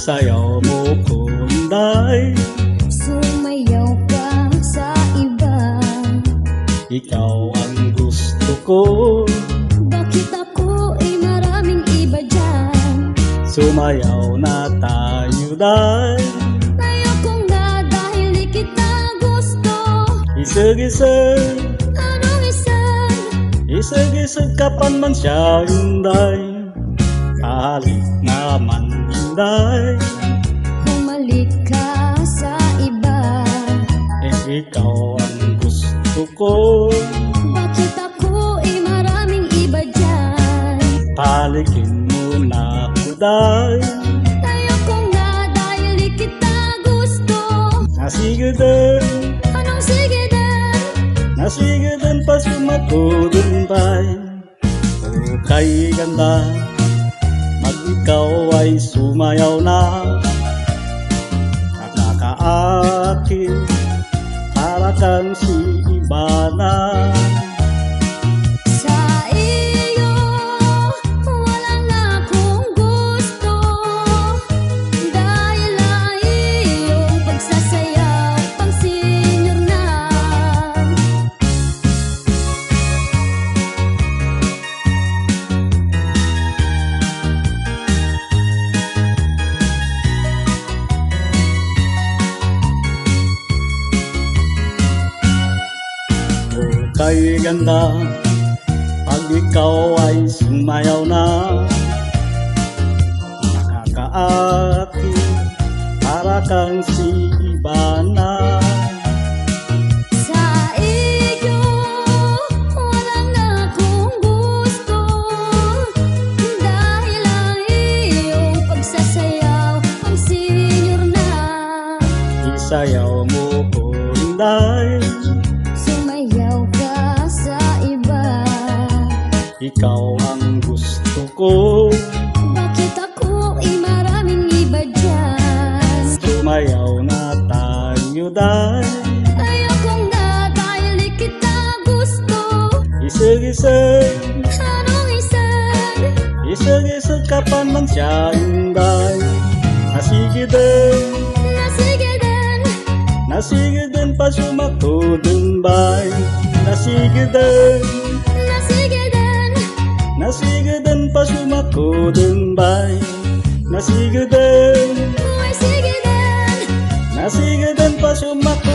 Isayaw mo ko Inday, sumayaw ka sa iba. ikaw ang gusto ko. Bakit ako ay maraming iba dyan? Sumayaw na tayo Day, Ayokong nga dahil di kita gusto. isag-isag, Anong isang? isag-isag kapan man siya Inday. Halik naman Inday, Humalik ka sa iba. ikaw ang gusto ko. Bakit ako ay maraming iba dyan? Palikin mo na ako Day, Ayokong nga dahil di kita gusto. nasige din, Anong sige din? nasige din pa sumatulong Day. O kay ganda, pag ikaw ay sumayaw na, nakakaakin para kang si Ibana. Sa iyo, wala na akong gusto. Dahil ang iyong pagsasayaw, pang senior na. O kay ganda, pag ikaw ay sumayaw na, nakakaakin para kang si Ibana. Sa iyo, wala na akong gusto. Dahil ang iyong pagsasayaw, pang senior na. Isayaw mo ko Inday, Sumayaw ka sa iba. ikaw ang gusto ko. Bakit ako ay maraming iba dyan? Sumayaw na tayo Day, Ayokong nga dahil di kita gusto. isag-isag, Anong isang? isag-isag kapan man siya Inday. Nasige din, Nasige din. nasige din pa sumatulong Bay. Nasige din, Nasige din. nasige din pa sumatulong Bay. Nasige din, Uy, sige din. nasige din pa sumatulong